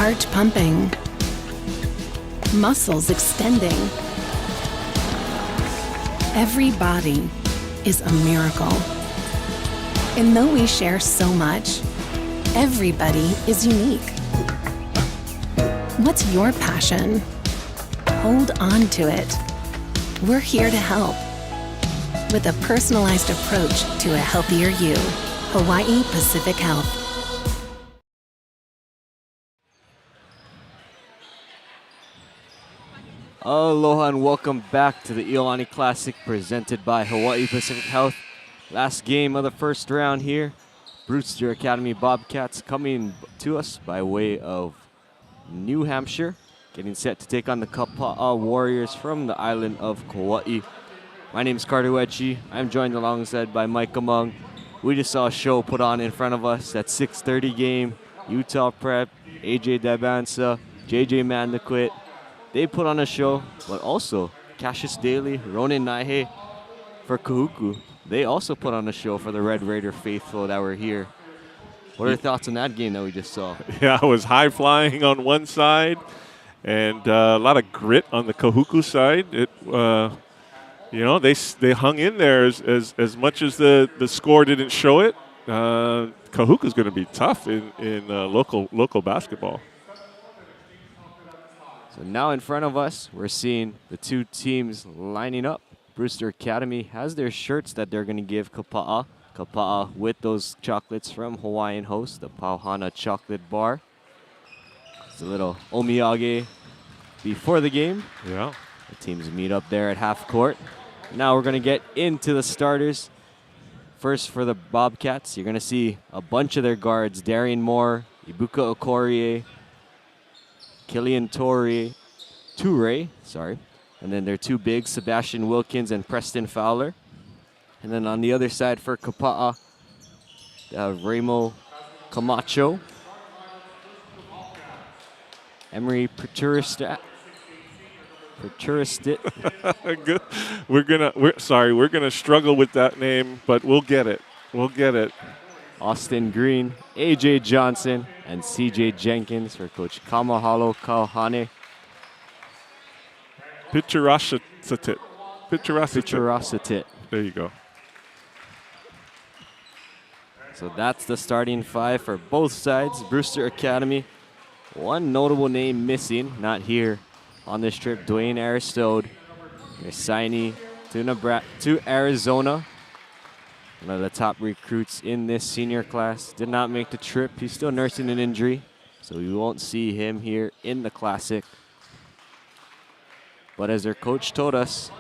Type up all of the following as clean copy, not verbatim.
Heart pumping. Muscles extending. Every body is a miracle. And though we share so much, everybody is unique. What's your passion? Hold on to it. We're here to help with a personalized approach to a healthier you. Hawaii Pacific Health. Aloha and welcome back to the Iolani Classic presented by Hawaii Pacific Health. Last game of the first round here. Brewster Academy Bobcats coming to us by way of New Hampshire, getting set to take on the Kapa Warriors from the island of Kauai. My name is Carter Wechi. I'm joined alongside by Mike Among. We just saw a show put on in front of us. That 6:30 game, Utah Prep, AJ Dabansa, JJ Mandaquit. They put on a show, but also Cassius Daly, Ronan Naihe for Kahuku. They also put on a show for the Red Raider faithful that were here. What are your thoughts on that game that we just saw? Yeah, it was high flying on one side and a lot of grit on the Kahuku side. They hung in there as much as the score didn't show it. Kahuku's going to be tough in local basketball. So now in front of us, we're seeing the two teams lining up. Brewster Academy has their shirts that they're going to give Kapa'a. Kapa'a with those chocolates from Hawaiian Host, the Pauhana chocolate bar. It's a little omiyage before the game. Yeah. The teams meet up there at half court. Now we're going to get into the starters. First for the Bobcats, you're going to see a bunch of their guards. Darian Moore, Ibuka Okorie, Killian Toure, and then their two bigs, Sebastian Wilkins and Preston Fowler. And then on the other side for Kapa'a, Ramo Camacho, Emery Perturistit. We're gonna struggle with that name, but we'll get it. Austin Green, AJ Johnson, and CJ Jenkins for Coach Kamahalo Kauhane. Pitcherasatit. There you go. So that's the starting five for both sides. Brewster Academy, one notable name missing, not here on this trip, Dwayne Aristode. Their signee to Arizona. One of the top recruits in this senior class. Did not make the trip. He's still nursing an injury, so we won't see him here in the Classic. But as their coach told us,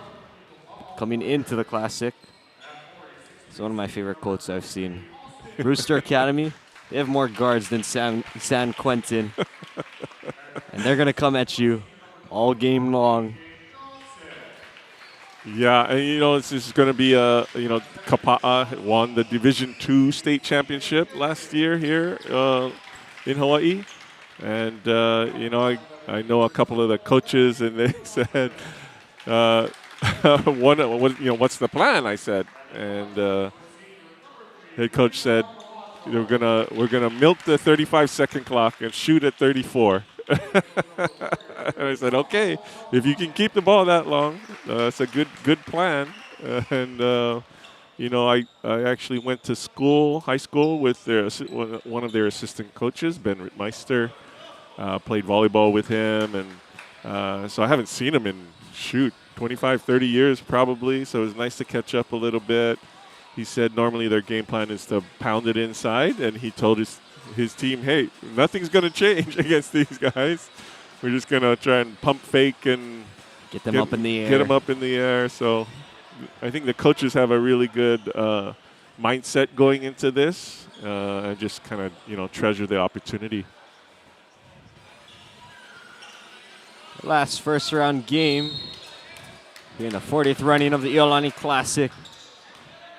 coming into the Classic, it's one of my favorite quotes I've seen. Brewster Academy, they have more guards than San Quentin. And they're going to come at you all game long. Yeah, and this is going to be Kapa'a won the Division II state championship last year here in Hawaii, and I know a couple of the coaches, and they said, what's the plan? I said, and head coach said, we're gonna milk the 35-second clock and shoot at 34. And I said, okay, if you can keep the ball that long, it's a good plan. I actually went to high school with one of their assistant coaches, Ben Rittmeister. Played volleyball with him, and so I haven't seen him in 25, 30 years probably. So it was nice to catch up a little bit. He said normally their game plan is to pound it inside, and he told his team, hey, nothing's going to change against these guys. We're just going to try and pump fake and get them up in the air. Get them up in the air. So I think the coaches have a really good mindset going into this and just kind of, treasure the opportunity. Last first round game here in the 40th running of the Iolani Classic.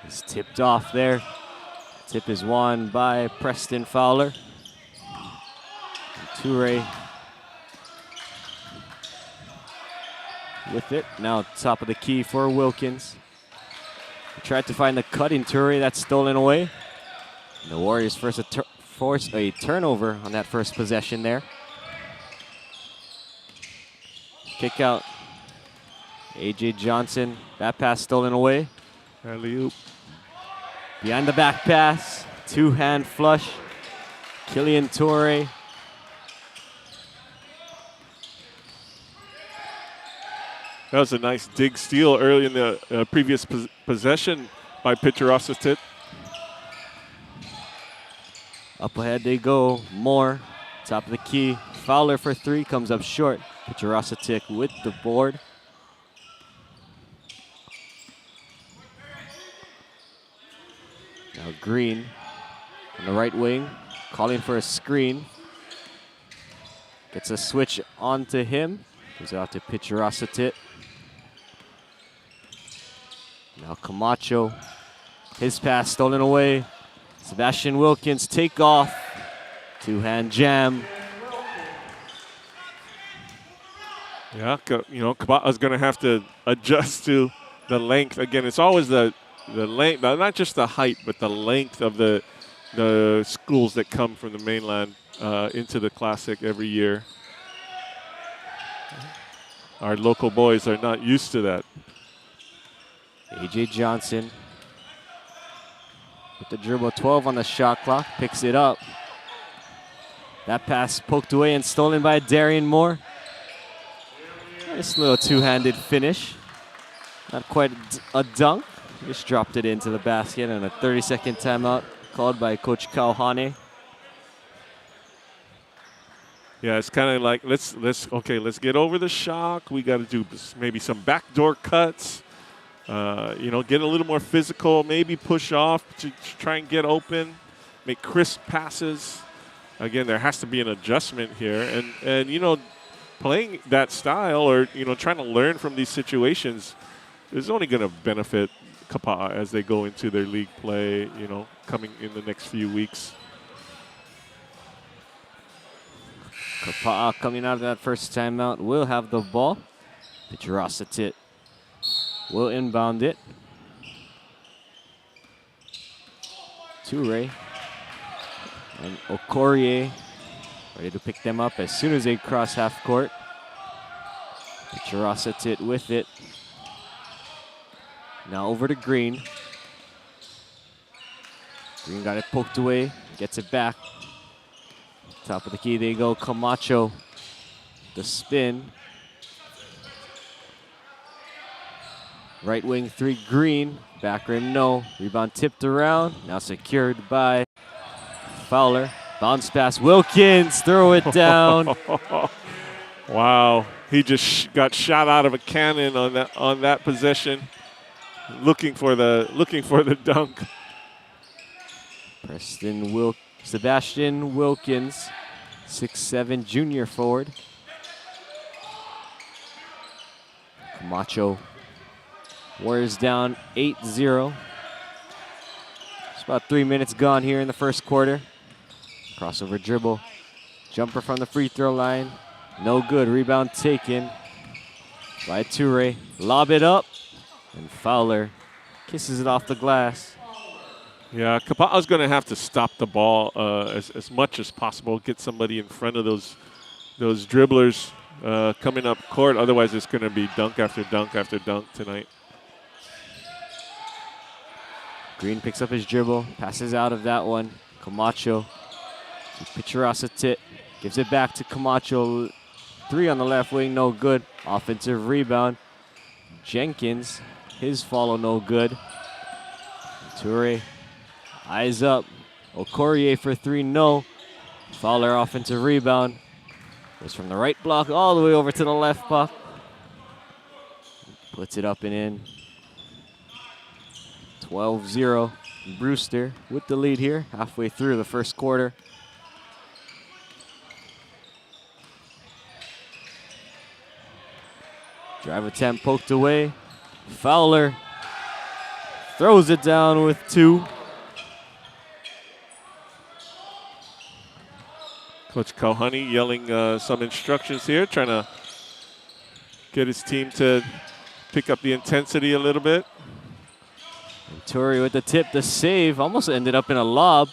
It's tipped off there. Tip is won by Preston Fowler. Toure with it. Now top of the key for Wilkins. He tried to find the cut in Toure. That's stolen away. And the Warriors force a turnover on that first possession there. kick out. A.J. Johnson, that pass stolen away. Alley-oop. Behind the back pass, two-hand flush. Killian Torre. That was a nice dig steal early in the previous possession by Pitcher-Osatit. Up ahead they go. Moore, top of the key. Fowler for three, comes up short. Pitcher-Osatit with the board. Now Green on the right wing, calling for a screen. Gets a switch onto him. Gives it out to Pitcher-Osatit. Now Camacho, his pass stolen away. Sebastian Wilkins take off. Two-hand jam. Yeah, Kabata's going to have to adjust to the length. Again, it's always the length, not just the height, but the length of the schools that come from the mainland into the Classic every year. Our local boys are not used to that. A.J. Johnson with the dribble, 12 on the shot clock, picks it up. That pass poked away and stolen by Darian Moore. Nice little two-handed finish. Not quite a dunk. Just dropped it into the basket, and a 30-second timeout called by Coach Kauhane. Yeah, it's kind of like let's get over the shock. We got to do maybe some backdoor cuts. Get a little more physical. Maybe push off to try and get open, make crisp passes. Again, there has to be an adjustment here, and playing that style or trying to learn from these situations is only going to benefit Kapa as they go into their league play, coming in the next few weeks. Kapa coming out of that first timeout will have the ball. Pitcher-Osatit will inbound it. Toure and Okorie ready to pick them up as soon as they cross half court. Pitcher-Osatit with it. Now over to Green. Green got it poked away, gets it back. Top of the key they go, Camacho. The spin. Right wing three, Green. Back rim, no. Rebound tipped around, now secured by Fowler. Bounce pass, Wilkins, throw it down. Wow, he just got shot out of a cannon on that possession. Looking for the dunk. Sebastian Wilkins, 6'7" junior forward. Camacho. Warriors down 8-0. It's about 3 minutes gone here in the first quarter. Crossover dribble. Jumper from the free throw line. No good. Rebound taken by Toure. Lob it up. And Fowler kisses it off the glass. Yeah, Kapa'a's going to have to stop the ball as much as possible. Get somebody in front of those dribblers coming up court. Otherwise, it's going to be dunk after dunk after dunk tonight. Green picks up his dribble, passes out of that one. Camacho to Pitcher-Osatit, gives it back to Camacho. Three on the left wing, no good. Offensive rebound. Jenkins, his follow, no good. Toure, eyes up. Okorie for three, no. Fowler offensive rebound. Goes from the right block all the way over to the left block. Puts it up and in. 12-0. Brewster with the lead here, halfway through the first quarter. Drive attempt poked away. Fowler throws it down with two. Coach Kauhane yelling some instructions here, trying to get his team to pick up the intensity a little bit. And Toure with the tip, the save, almost ended up in a lob.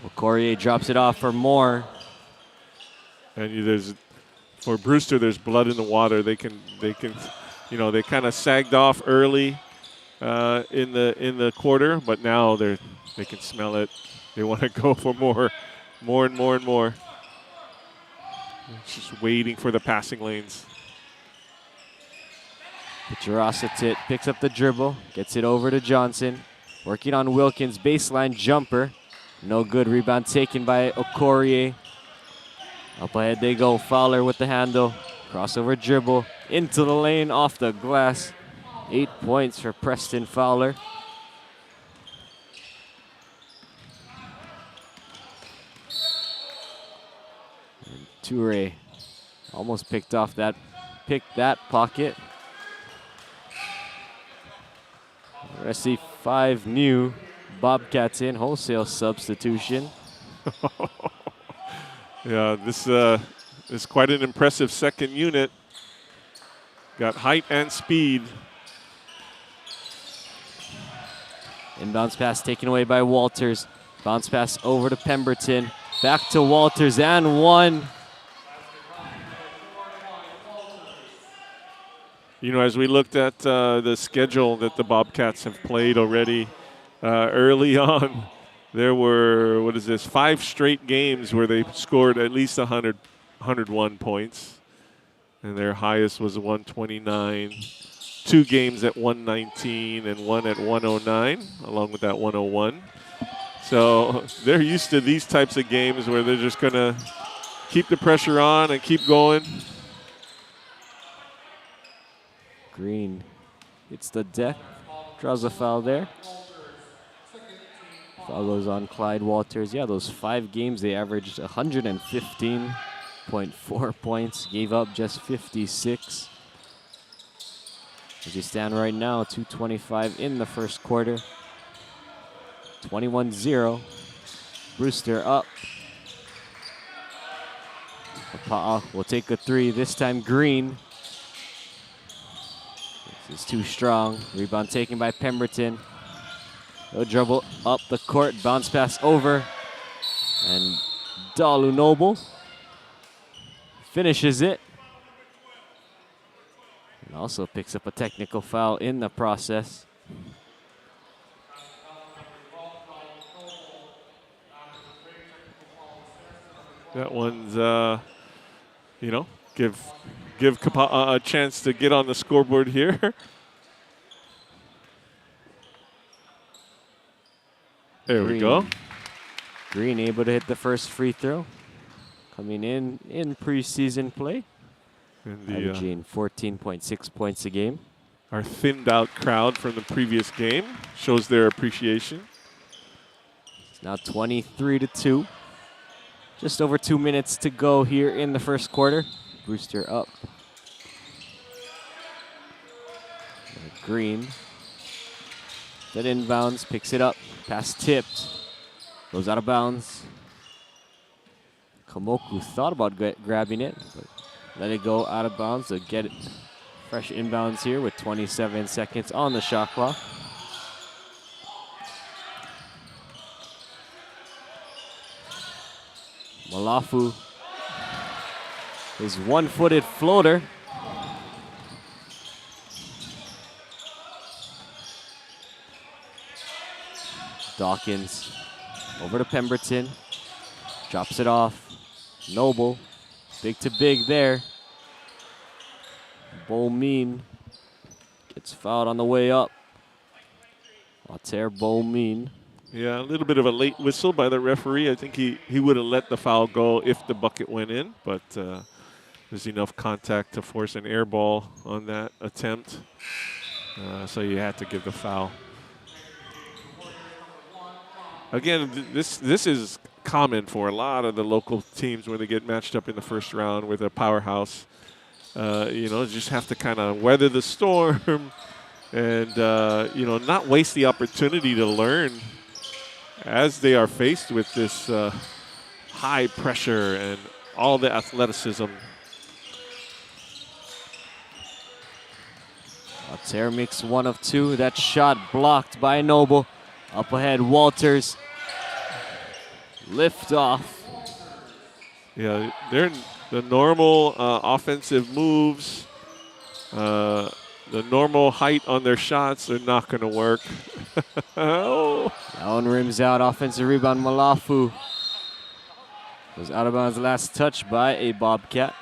Okorie drops it off for Moore. And there's for Brewster, there's blood in the water. They can, you know, they kind of sagged off early in the quarter, but now they can smell it. They want to go for more and more. Just waiting for the passing lanes. Jarosset picks up the dribble, gets it over to Johnson. Working on Wilkins, baseline jumper. No good, rebound taken by Okorie. Up ahead they go, Fowler with the handle. Crossover dribble, into the lane, off the glass. 8 points for Preston Fowler. And Toure almost picked that pocket. I see 5 new Bobcats in, wholesale substitution. Yeah, this is quite an impressive second unit. Got height and speed. Inbounds pass taken away by Walters. Bounce pass over to Pemberton. Back to Walters and one. You know, as we looked at the schedule that the Bobcats have played already early on, there were, 5 straight games where they scored at least 101 points. And their highest was 129. 2 games at 119 and 1 at 109, along with that 101. So they're used to these types of games where they're just going to keep the pressure on and keep going. Green hits the deck, draws a foul there. Foul goes on Clyde Walters. Yeah, those 5 games, they averaged 115.4 points, gave up just 56. As you stand right now, 2:25 in the first quarter. 21-0. Brewster up. Papa'a will take a 3. This time Green. This is too strong. Rebound taken by Pemberton. No dribble up the court. Bounce pass over. And Dalu Noble finishes it. And also picks up a technical foul in the process. That one's, you know, give Kapa a chance to get on the scoreboard here. There we go. Green able to hit the first free throw. Coming in preseason play. Averaging 14.6 points a game. Our thinned out crowd from the previous game shows their appreciation. It's now 23-2. Just over 2 minutes to go here in the first quarter. Brewster up. Green. That inbounds, picks it up. Pass tipped. Goes out of bounds. Kamoku thought about grabbing it, but let it go out of bounds. So get it fresh inbounds here with 27 seconds on the shot clock. Malafu, his one-footed floater. Dawkins over to Pemberton, drops it off. Noble, big to big there. Bolmean gets fouled on the way up. Altair Bolmean. Yeah, a little bit of a late whistle by the referee. I think he would have let the foul go if the bucket went in, but there's enough contact to force an air ball on that attempt. So you had to give the foul. Again, this is common for a lot of the local teams when they get matched up in the first round with a powerhouse. You know, just have to kind of weather the storm and, you know, not waste the opportunity to learn as they are faced with this high pressure and all the athleticism. Altair makes 1 of 2. That shot blocked by Noble. Up ahead, Walters. Lift off. Yeah, the normal offensive moves, the normal height on their shots are not going to work. Oh. That one rims out. Offensive rebound, Malafu. Was out of bounds last touch by a Bobcat.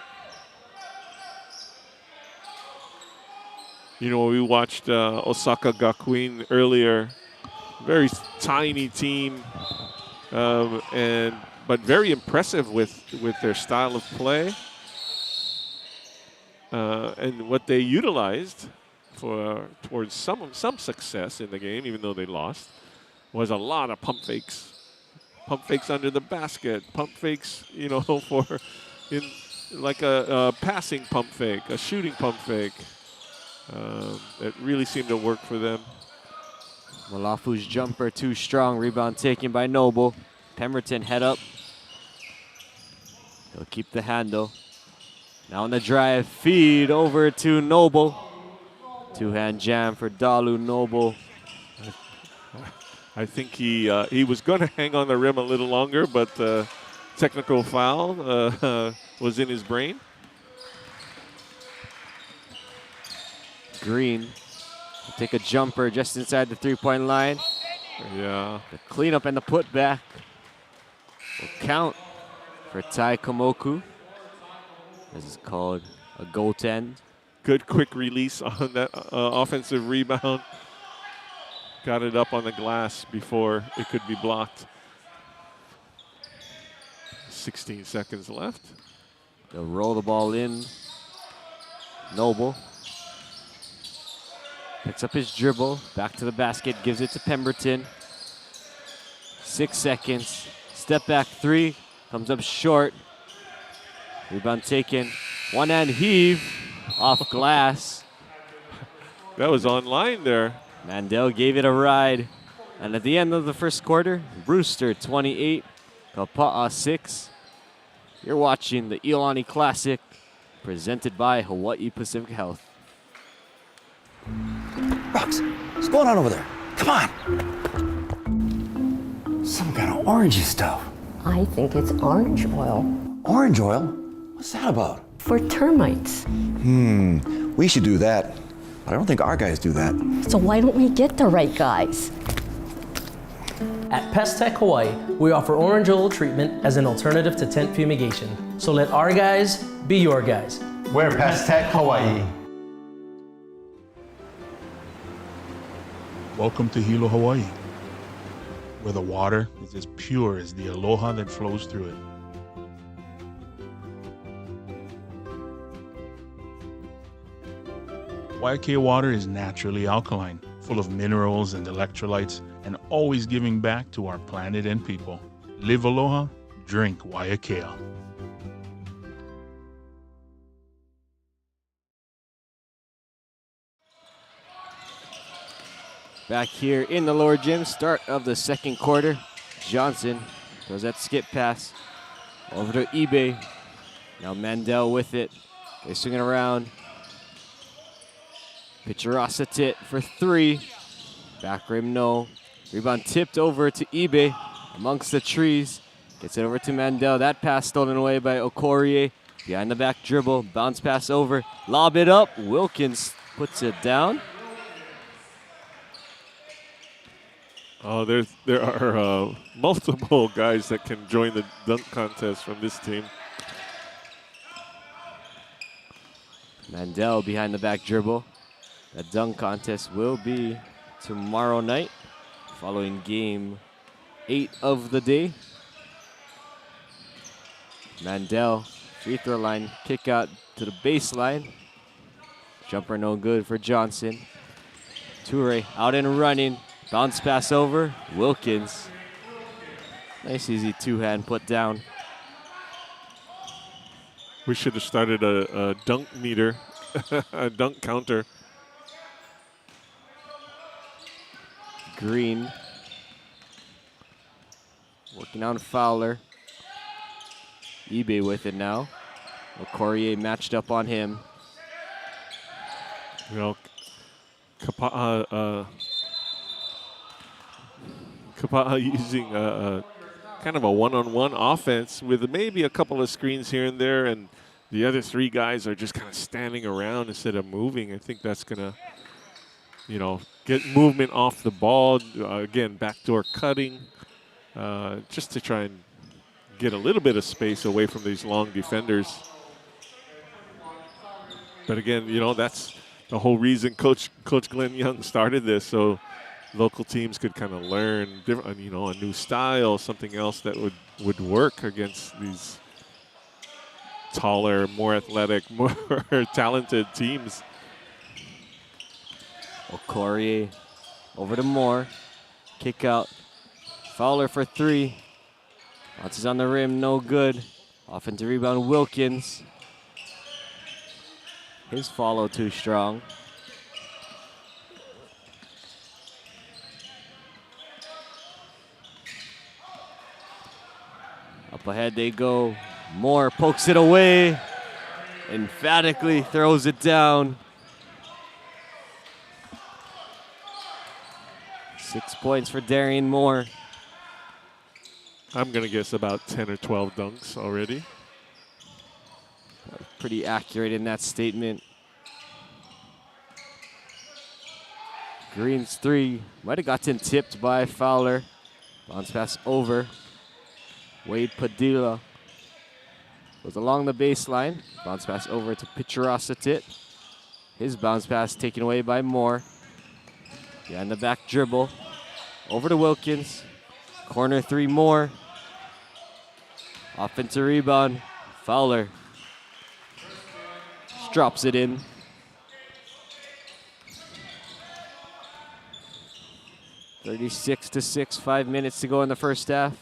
You know, we watched Osaka Gakuin earlier. Very tiny team, but very impressive with their style of play. And what they utilized towards some success in the game, even though they lost, was a lot of pump fakes. Pump fakes under the basket, pump fakes, you know, like a passing pump fake, a shooting pump fake. It really seemed to work for them. Malafu's jumper too strong. Rebound taken by Noble. Pemberton head up. He'll keep the handle. Now on the drive, feed over to Noble. Two-hand jam for Dalu Noble. I think he was going to hang on the rim a little longer, but technical foul was in his brain. Green will take a jumper just inside the three-point line. Yeah. The cleanup and the putback will count for Tai Komoku. This is called a goaltend. Good quick release on that offensive rebound. Got it up on the glass before it could be blocked. 16 seconds left. They'll roll the ball in. Noble picks up his dribble, back to the basket, gives it to Pemberton. 6 seconds. Step back three, comes up short. Rebound taken. One hand heave off glass. That was online there. Mandel gave it a ride. And at the end of the first quarter, Brewster 28, Kapa 6. You're watching the Iolani Classic, presented by Hawaii Pacific Health. Rox, what's going on over there? Come on. Some kind of orangey stuff. I think it's orange oil. Orange oil? What's that about? For termites. We should do that. But I don't think our guys do that. So why don't we get the right guys? At Pest Tech Hawaii, we offer orange oil treatment as an alternative to tent fumigation. So let our guys be your guys. We're Pest Tech Hawaii. Welcome to Hilo, Hawaii, where the water is as pure as the aloha that flows through it. Waiakea water is naturally alkaline, full of minerals and electrolytes, and always giving back to our planet and people. Live aloha, drink Waiakea. Back here in the lower gym, start of the second quarter. Johnson throws that skip pass over to eBay. Now Mandel with it. They swing it around. Pitcherasa for three. Back rim, no. Rebound tipped over to eBay amongst the trees. Gets it over to Mandel. That pass stolen away by Okorie. Behind the back dribble. Bounce pass over. Lob it up. Wilkins puts it down. Oh, there are multiple guys that can join the dunk contest from this team. Mandel behind the back dribble. That dunk contest will be tomorrow night, following game 8 of the day. Mandel, free throw line, kick out to the baseline. Jumper no good for Johnson. Toure out and running. Bounce pass over, Wilkins. Nice easy two-hand put down. We should have started a dunk meter, a dunk counter. Green working on Fowler. eBay with it now. Okorie matched up on him. You know, Kapa using kind of a one-on-one offense with maybe a couple of screens here and there, and the other three guys are just kind of standing around instead of moving. I think that's going to, you know, get movement off the ball. Again, backdoor cutting, just to try and get a little bit of space away from these long defenders. But again, you know, that's the whole reason Coach Glenn Young started this, so local teams could kind of learn, you know, a new style, something else that would work against these taller, more athletic, more talented teams. Okorie over to Moore. Kick out. Fowler for three. Bounces on the rim, no good. Offensive rebound, Wilkins. His follow too strong. Up ahead they go. Moore pokes it away. Emphatically throws it down. 6 points for Darian Moore. I'm going to guess about 10 or 12 dunks already. Pretty accurate in that statement. Green's three might have gotten tipped by Fowler. Bounce pass over. Wade Padilla was along the baseline. Bounce pass over to Picharasatit. His bounce pass taken away by Moore. Behind the back dribble. Over to Wilkins. Corner three, Moore. Offensive rebound. Fowler. Just drops it in. (36-6), 5 minutes to go in the first half.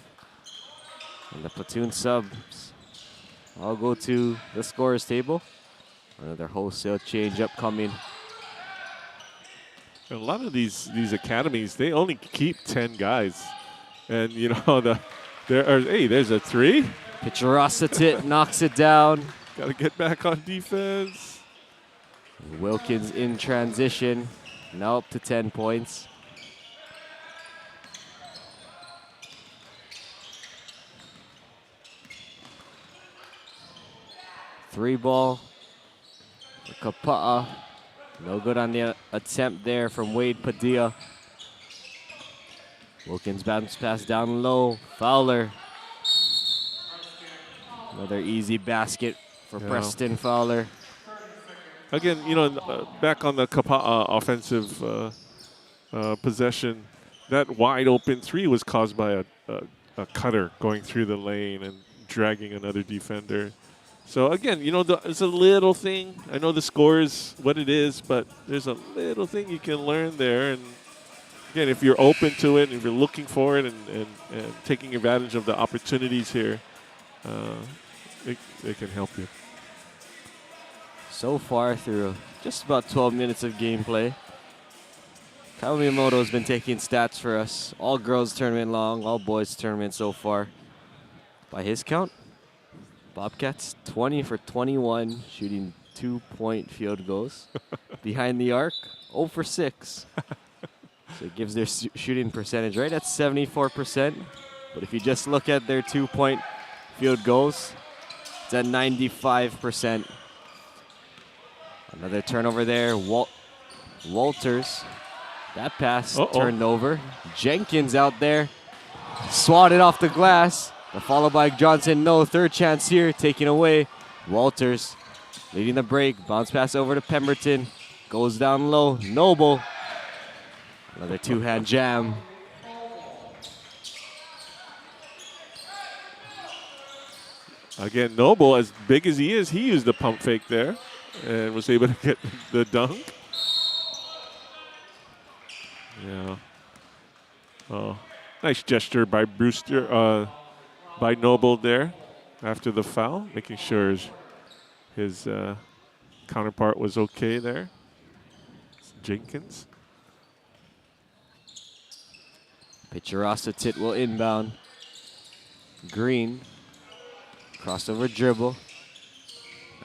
And the platoon subs all go to the scorer's table. Another wholesale change upcoming. A lot of these academies, they only keep 10 guys. And, you know, there's a three. Picharasatit knocks it down. Got to get back on defense. Wilkins in transition. Now up to 10 points. Three ball for Kapa. No good on the attempt there from Wade Padilla. Wilkins bounce pass down low. Fowler. Another easy basket for Preston Fowler. Again, you know, back on the Kapa offensive possession, that wide open three was caused by a cutter going through the lane and dragging another defender. So again, you know, it's a little thing. I know the score is what it is, but there's a little thing you can learn there. And again, if you're open to it, if you're looking for it and taking advantage of the opportunities here, it can help you. So far through just about 12 minutes of gameplay, Kyle Miyamoto has been taking stats for us. All girls tournament long, all boys tournament so far. By his count, Bobcats 20 for 21, shooting 2-point field goals. Behind the arc, 0 for 6. So it gives their shooting percentage right at 74%. But if you just look at their 2-point field goals, it's at 95%. Another turnover there. Walters. That pass turned over. Jenkins out there. Swatted off the glass. The follow by Johnson. No, third chance here. Taken away. Walters leading the break. Bounce pass over to Pemberton. Goes down low. Noble. Another two-hand jam. Again, Noble, as big as he is, he used the pump fake there and was able to get the dunk. Yeah. Oh, nice gesture by Brewster, by Noble there after the foul, making sure his counterpart was okay there. It's Jenkins. Picharasatit will inbound. Green. Crossover dribble.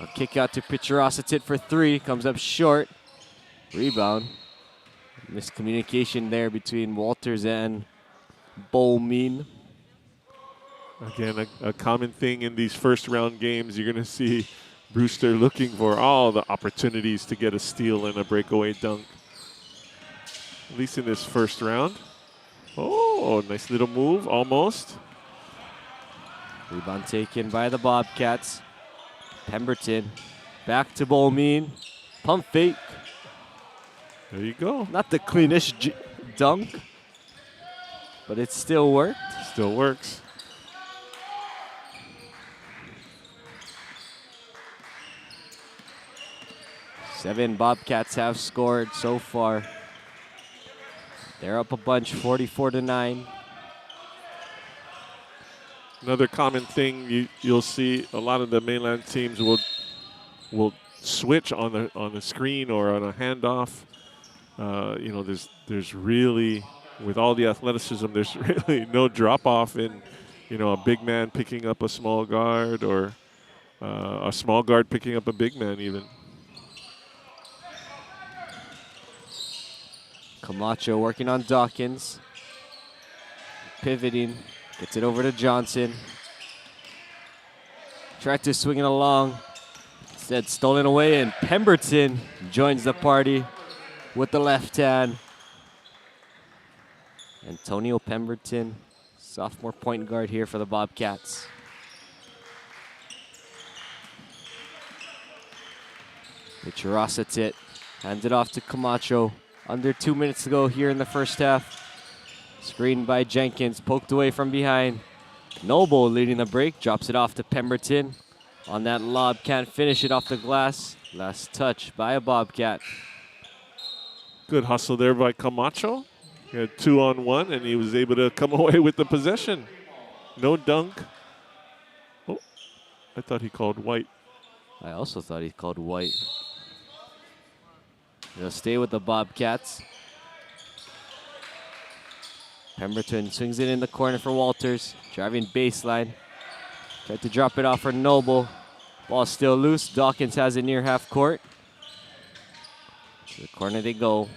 A kick out to Picharasatit for three. Comes up short. Rebound. Miscommunication there between Walters and Bowmean. Again, a common thing in these first round games, you're going to see Brewster looking for all the opportunities to get a steal and a breakaway dunk. At least in this first round. Oh, nice little move, almost. Rebound taken by the Bobcats. Pemberton back to Bowmean. Pump fake. There you go. Not the cleanest dunk, but it still worked. Still works. Seven Bobcats have scored so far. They're up a bunch, 44-9. Another common thing you'll see, a lot of the mainland teams will switch on the screen or on a handoff. You know, there's really, with all the athleticism, there's really no drop off in, you know, a big man picking up a small guard or a small guard picking up a big man even. Camacho working on Dawkins. Pivoting, gets it over to Johnson. Tried to swing it along. Instead, stolen away, and Pemberton joins the party with the left hand. Antonio Pemberton, sophomore point guard here for the Bobcats. Michirasatit handed off to Camacho. Under 2 minutes to go here in the first half. Screened by Jenkins, poked away from behind. Noble leading the break, drops it off to Pemberton. On that lob, can't finish it off the glass. Last touch by a Bobcat. Good hustle there by Camacho. He had 2-on-1, and he was able to come away with the possession. No dunk. Oh, I thought he called white. I also thought he called white. They'll stay with the Bobcats. Pemberton swings it in the corner for Walters. Driving baseline. Tried to drop it off for Noble. Ball still loose. Dawkins has it near half court. To the corner they go.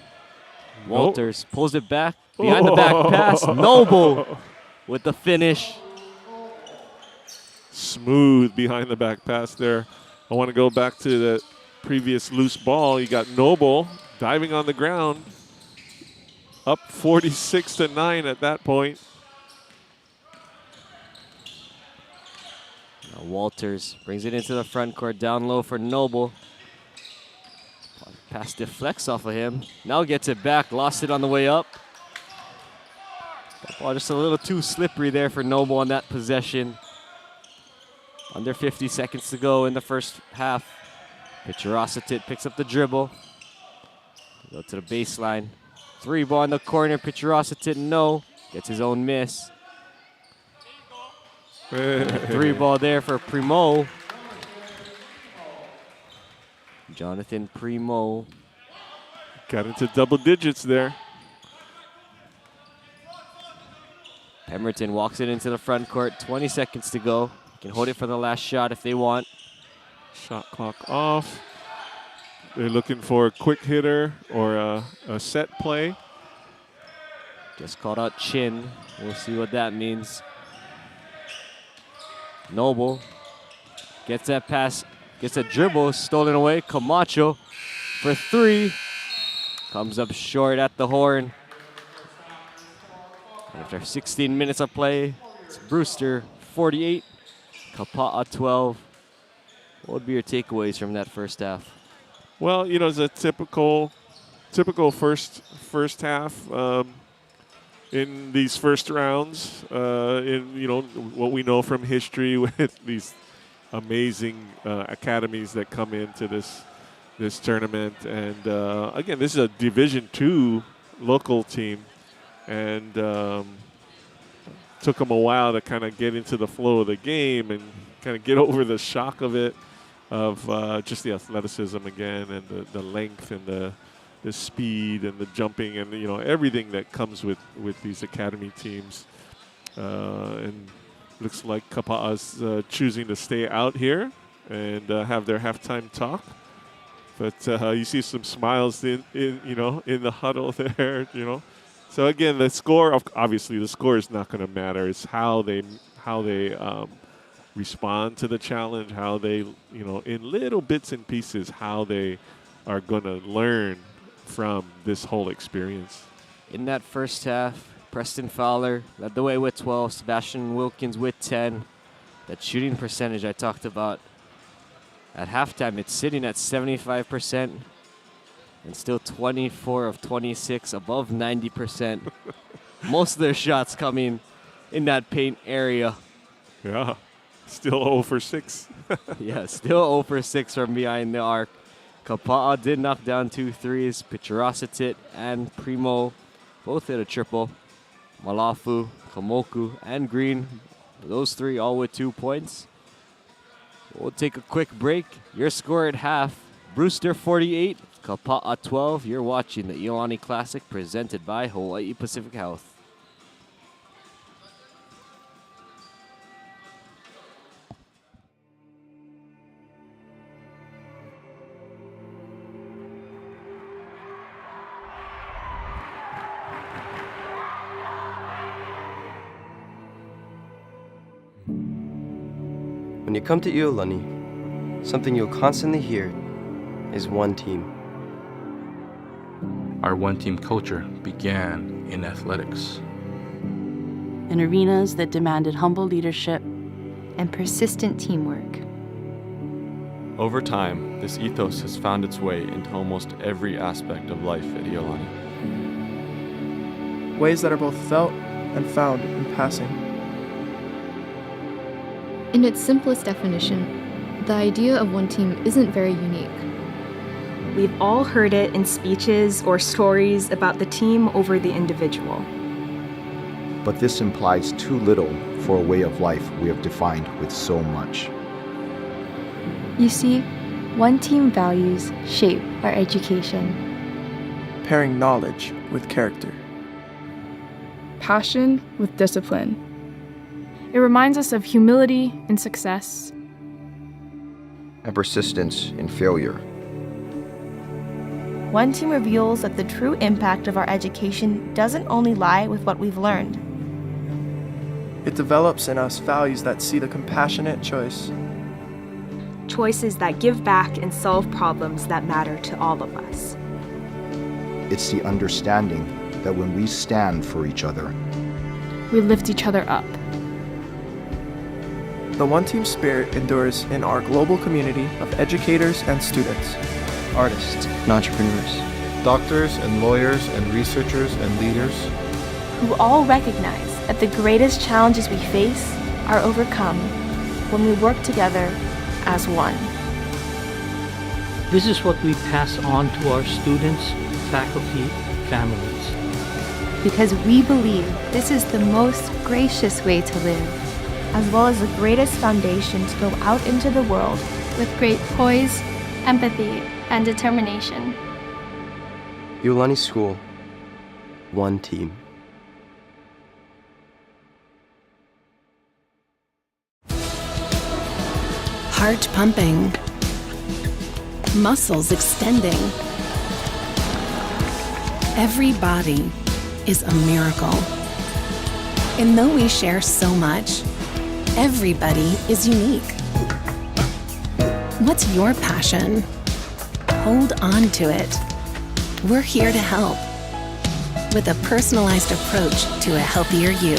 Walters pulls it back. Behind the back pass. Noble with the finish. Smooth behind the back pass there. I want to go back to the previous loose ball. You got Noble diving on the ground. Up 46-9 at that point. Now Walters brings it into the front court, down low for Noble. Pass deflects off of him. Now gets it back, lost it on the way up. That ball just a little too slippery there for Noble on that possession. Under 50 seconds to go in the first half. Michirasatit picks up the dribble. Go to the baseline. Three ball in the corner. Michirasatit, no. Gets his own miss. Three ball there for Primo. Jonathan Primo. Got into double digits there. Pemberton walks it into the front court. 20 seconds to go. Can hold it for the last shot if they want. Shot clock off. They're looking for a quick hitter or a set play. Just called out Chin. We'll see what that means. Noble gets that pass, gets a dribble, stolen away. Camacho for three. Comes up short at the horn. After 16 minutes of play, it's Brewster 48, Kapa 12. What would be your takeaways from that first half? Well, you know, it's a typical first half in these first rounds. In, you know, what we know from history with these amazing academies that come into this tournament, and again, this is a Division II local team, and took them a while to kind of get into the flow of the game and kind of get over the shock of it. Of just the athleticism again, and the length and the speed and the jumping and you know everything that comes with these academy teams. And looks like Kapa'a's choosing to stay out here and have their halftime talk. But you see some smiles in the huddle there. You know, so again the score obviously the score is not going to matter. It's how how they respond to the challenge, how they, in little bits and pieces, how they are going to learn from this whole experience. In that first half, Preston Fowler led the way with 12, Sebastian Wilkins with 10. That shooting percentage I talked about at halftime, it's sitting at 75% and still 24 of 26, above 90%. Most of their shots coming in that paint area. Yeah, still 0 for 6. Yeah, still 0 for 6 from behind the arc. Kapa did knock down 2 threes. Pichirasitit and Primo both hit a triple. Malafu, Kamoku, and Green, those 3 all with 2 points. We'll take a quick break. Your score at half, Brewster 48, Kapa 12. You're watching the Iolani Classic presented by Hawaii Pacific Health. When you come to Iolani, something you'll constantly hear is one team. Our one-team culture began in athletics. In arenas that demanded humble leadership and persistent teamwork. Over time, this ethos has found its way into almost every aspect of life at Iolani. Ways that are both felt and found in passing. In its simplest definition, the idea of one team isn't very unique. We've all heard it in speeches or stories about the team over the individual. But this implies too little for a way of life we have defined with so much. You see, one team values shape our education. Pairing knowledge with character. Passion with discipline. It reminds us of humility in success. And persistence in failure. One team reveals that the true impact of our education doesn't only lie with what we've learned. It develops in us values that see the compassionate choice. Choices that give back and solve problems that matter to all of us. It's the understanding that when we stand for each other, we lift each other up. The one team spirit endures in our global community of educators and students. Artists and entrepreneurs. Doctors and lawyers and researchers and leaders. Who all recognize that the greatest challenges we face are overcome when we work together as one. This is what we pass on to our students, faculty, families. Because we believe this is the most gracious way to live, as well as the greatest foundation to go out into the world with great poise, empathy, and determination. Iolani School, one team. Heart pumping, muscles extending. Every body is a miracle. And though we share so much, everybody is unique. What's your passion? Hold on to it. We're here to help with a personalized approach to a healthier you.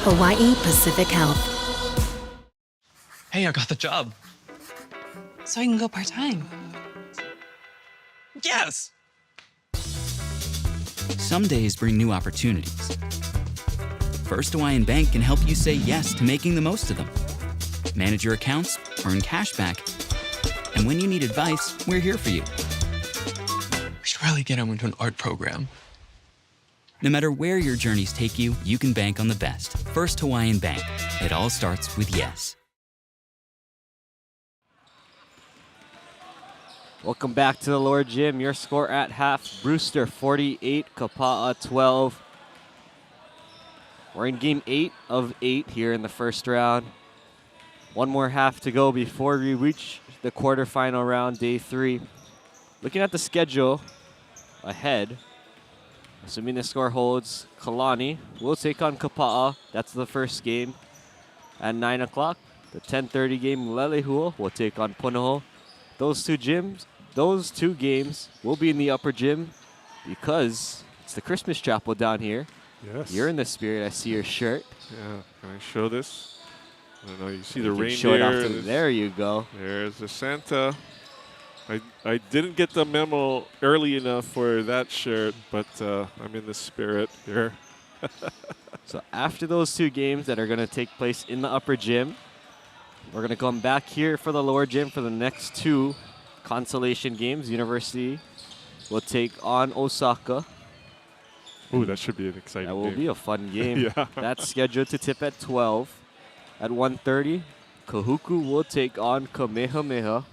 Hawaii Pacific Health. Hey, I got the job. So I can go part-time. Yes! Some days bring new opportunities. First Hawaiian Bank can help you say yes to making the most of them. Manage your accounts, earn cash back, and when you need advice, we're here for you. We should really get him into an art program. No matter where your journeys take you, you can bank on the best. First Hawaiian Bank. It all starts with yes. Welcome back to the Lower Gym. Your score at half, Brewster 48, Kapa 12. We're in game 8 of 8 here in the first round. One more half to go before we reach the quarterfinal round, day 3. Looking at the schedule ahead, assuming the score holds, Kalani will take on Kapa. That's the first game. At 9 o'clock, the 10:30 game, Leilehua will take on Punahou. Those two games will be in the upper gym because it's the Christmas chapel down here. Yes. You're in the spirit. I see your shirt. Yeah. Can I show this? I don't know. You see the You can reindeer. show it off to there you go. There's the Santa. I didn't get the memo early enough for that shirt, but I'm in the spirit here. So after those two games that are going to take place in the upper gym, we're going to come back here for the lower gym for the next two consolation games. University will take on Osaka. Ooh, that should be an exciting game. That will be a fun game. Yeah. That's scheduled to tip at 12. At 1:30, Kahuku will take on Kamehameha.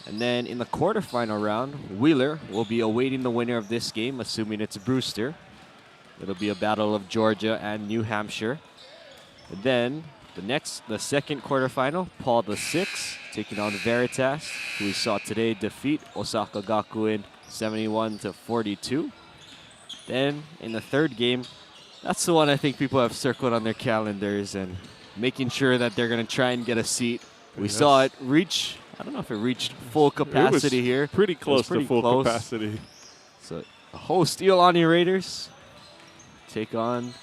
And then in the quarterfinal round, Wheeler will be awaiting the winner of this game, assuming it's Brewster. It'll be a battle of Georgia and New Hampshire. And then the second quarterfinal, Paul VI taking on Veritas, who we saw today defeat Osaka Gakuin 71-42. Then in the third game, that's the one I think people have circled on their calendars and making sure that they're going to try and get a seat. We saw it reach, I don't know if it reached full capacity here. Pretty close to full capacity. So the host Iolani Raiders take on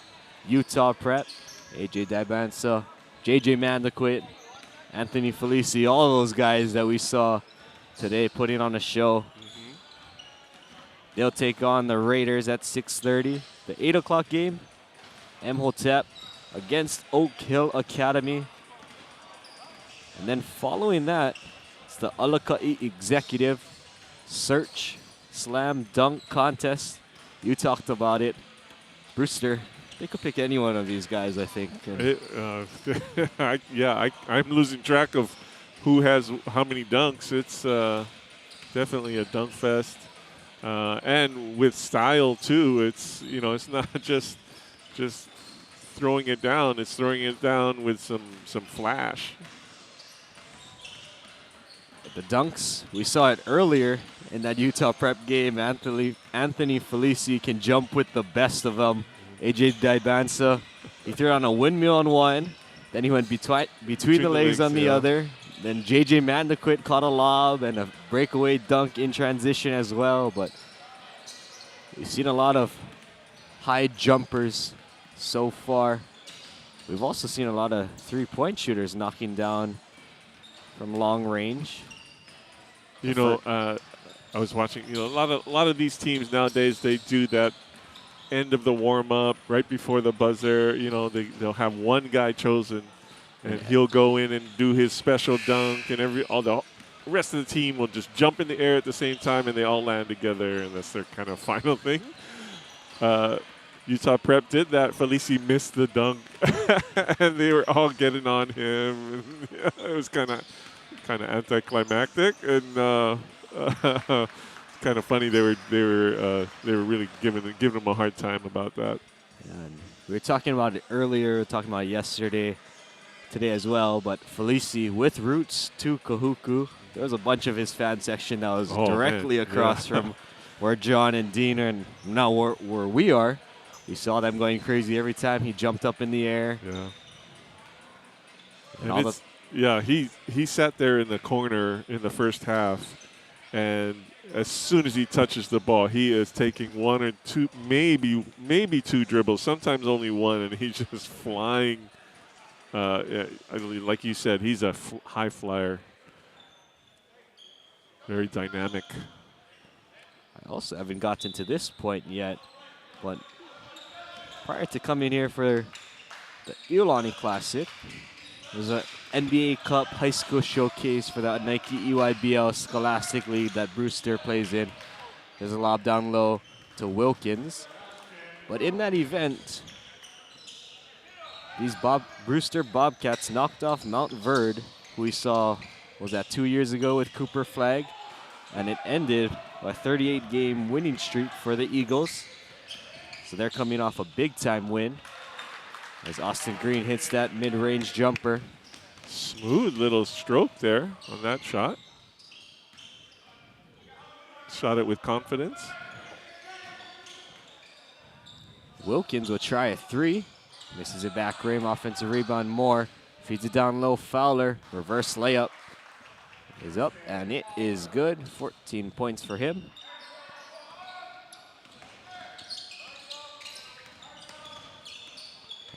Utah Prep, AJ Dibansa, JJ Mandaquit, Anthony Felici, all those guys that we saw today putting on a show. They'll take on the Raiders at 6:30. The 8 o'clock game, Imhotep against Oak Hill Academy. And then following that, it's the Alakai Executive Search Slam Dunk Contest. You talked about it. Brewster, they could pick any one of these guys, I think. I'm losing track of who has how many dunks. It's definitely a dunk fest. And with style too, it's it's not just throwing it down. It's throwing it down with some flash. The dunks, we saw it earlier in that Utah Prep game. Anthony Felici can jump with the best of them. AJ Dibansa, he threw on a windmill on one, then he went between the legs on the other. Then JJ Mandaquit caught a lob and a breakaway dunk in transition as well. But we've seen a lot of high jumpers so far. We've also seen a lot of three-point shooters knocking down from long range. I was watching. A lot of these teams nowadays, they do that end of the warm-up right before the buzzer. They'll have one guy chosen. And he'll go in and do his special dunk, and all the rest of the team will just jump in the air at the same time, and they all land together, and that's their kind of final thing. Utah Prep did that. Felici missed the dunk, and they were all getting on him. And it was kind of anticlimactic, and kind of funny. They were really giving him a hard time about that. And we were talking about it earlier, talking about it yesterday. Today as well, but Felici with roots to Kahuku. There was a bunch of his fan section that was directly across from where John and Dean are, and now where we are. We saw them going crazy every time he jumped up in the air. He sat there in the corner in the first half, and as soon as he touches the ball, he is taking one or two, maybe two dribbles, sometimes only one, and he's just flying. Like you said, he's a high flyer. Very dynamic. I also haven't gotten to this point yet, but prior to coming here for the Iolani Classic, there's an NBA Cup High School Showcase for the Nike EYBL Scholastic League that Brewster plays in. There's a lob down low to Wilkins. But in that event, these Brewster Bobcats knocked off Mount Verde, who we saw, was that 2 years ago with Cooper Flagg, and it ended a 38-game winning streak for the Eagles. So they're coming off a big-time win as Austin Green hits that mid-range jumper. Smooth little stroke there on that shot. Shot it with confidence. Wilkins will try a three. Misses it back rim, offensive rebound, Moore. Feeds it down low, Fowler. Reverse layup is up, and it is good. 14 points for him.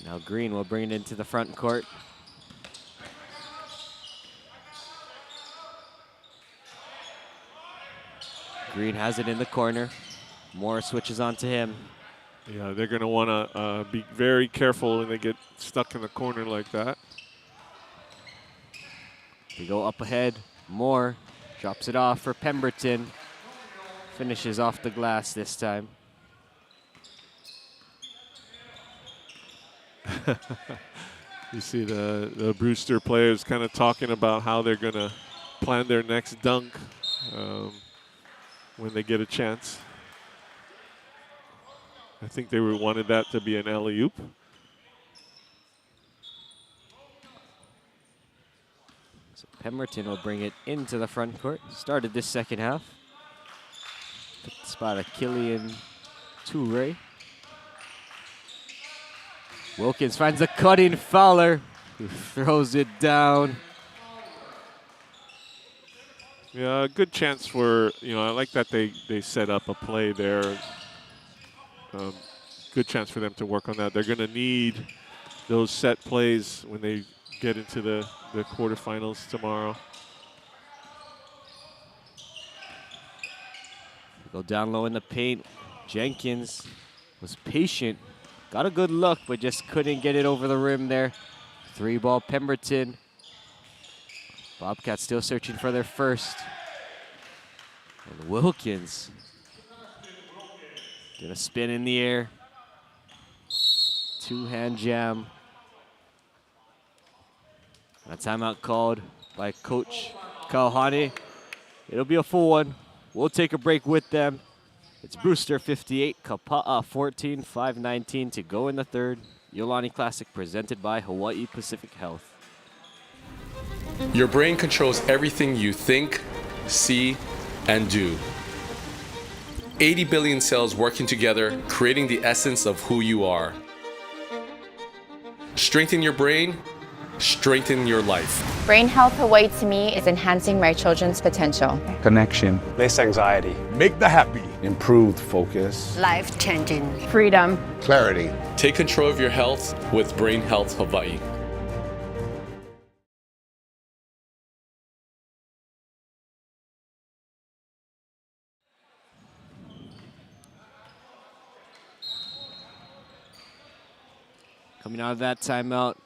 Now Green will bring it into the front court. Green has it in the corner. Moore switches on to him. Yeah, they're going to want to be very careful when they get stuck in the corner like that. They go up ahead. Moore drops it off for Pemberton. Finishes off the glass this time. You see the Brewster players kind of talking about how they're going to plan their next dunk when they get a chance. I think they wanted that to be an alley-oop. So Pemberton will bring it into the front court. Started this second half. Took the spot of Killian Toure. Wilkins finds a cutting Fowler, who throws it down. Yeah, a good chance for, I like that they set up a play there. Good chance for them to work on that. They're going to need those set plays when they get into the quarterfinals tomorrow. Go down low in the paint. Jenkins was patient. Got a good look, but just couldn't get it over the rim there. 3-ball Pemberton. Bobcats still searching for their first. And Wilkins gonna spin in the air. 2-hand jam. A timeout called by Coach Kauhane. It'll be a full one. We'll take a break with them. It's Brewster 58, Kapa 14, 5:19 to go in the third. Iolani Classic presented by Hawaii Pacific Health. Your brain controls everything you think, see, and do. 80 billion cells working together, creating the essence of who you are. Strengthen your brain, strengthen your life. Brain Health Hawaii to me is enhancing my children's potential. Connection. Less anxiety. Make the happy. Improved focus. Life-changing. Freedom. Clarity. Take control of your health with Brain Health Hawaii. Coming out of that timeout,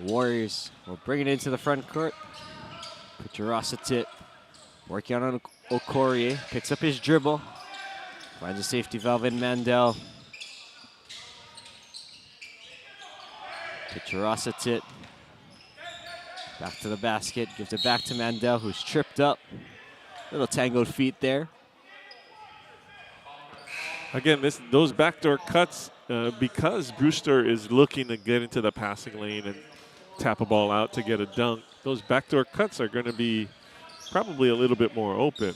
Warriors will bring it into the front court. Pucharasatit working on Okorie, picks up his dribble, finds a safety valve in Mandel. Pucharasatit back to the basket, gives it back to Mandel, who's tripped up. Little tangled feet there. Again, those backdoor cuts, because Brewster is looking to get into the passing lane and tap a ball out to get a dunk, those backdoor cuts are going to be probably a little bit more open.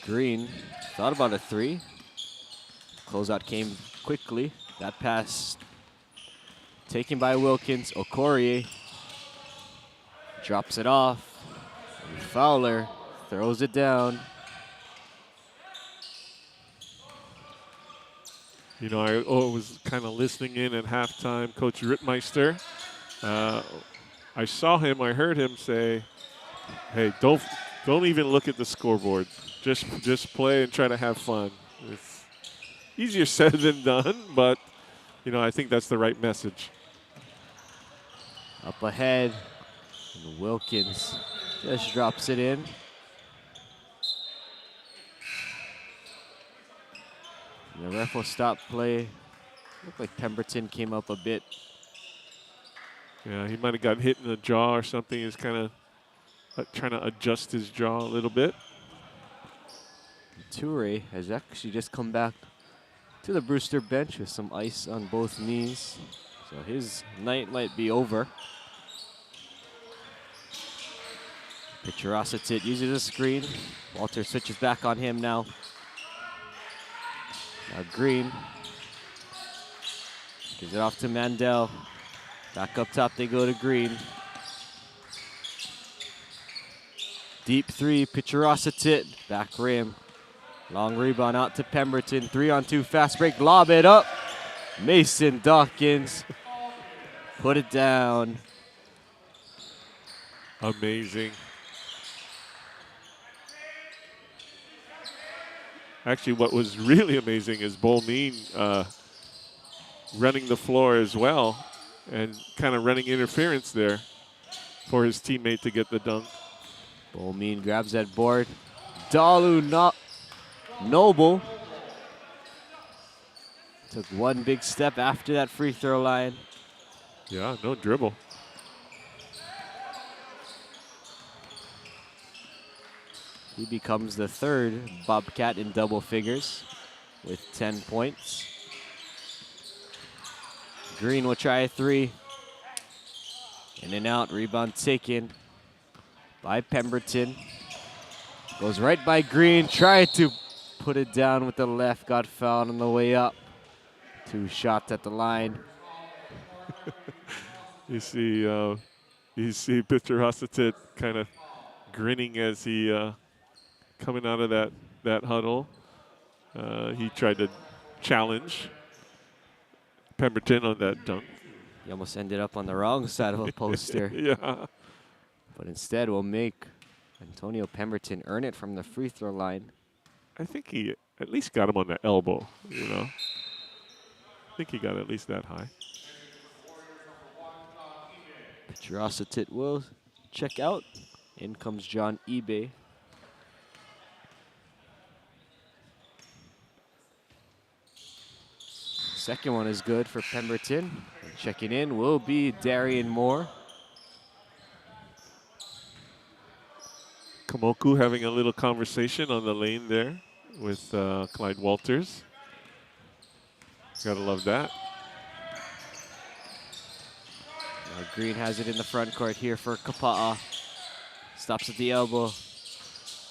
Green thought about a three. Closeout came quickly. That pass taken by Wilkins. Okorie drops it off. And Fowler throws it down. I was kind of listening in at halftime. Coach Rittmeister, I saw him, I heard him say, hey, don't even look at the scoreboard. Just play and try to have fun. It's easier said than done, but I think that's the right message. Up ahead, and Wilkins just drops it in. And the ref will stop play. Looked like Pemberton came up a bit. Yeah, he might have got hit in the jaw or something. He's kind of trying to adjust his jaw a little bit. Toure has actually just come back to the Brewster bench with some ice on both knees. So his night might be over. Pitcherositit uses a screen. Walter switches back on him now. Now Green gives it off to Mandel. Back up top they go to Green. Deep three, Pitcherositit, back rim. Long rebound out to Pemberton. 3-on-2 fast break, lob it up. Mason Dawkins put it down. Amazing. Actually, what was really amazing is Bolmin running the floor as well and kind of running interference there for his teammate to get the dunk. Bolmin grabs that board. Dalu Noble took one big step after that free throw line. Yeah, no dribble. He becomes the third Bobcat in double figures with 10 points. Green will try a three. In and out, rebound taken by Pemberton. Goes right by Green, tried to put it down with the left, got fouled on the way up. 2 shots at the line. You see Pitcherositit kind of grinning as he coming out of that huddle. He tried to challenge Pemberton on that dunk. He almost ended up on the wrong side of a poster. Yeah. But instead will make Antonio Pemberton earn it from the free throw line. I think he at least got him on the elbow, you know. I think he got at least that high. Pitcherositit will check out. In comes John Ebe. Second one is good for Pemberton. And checking in will be Darian Moore. Kamoku having a little conversation on the lane there with Clyde Walters. Gotta love that. Now Green has it in the front court here for Kapa'a. Stops at the elbow.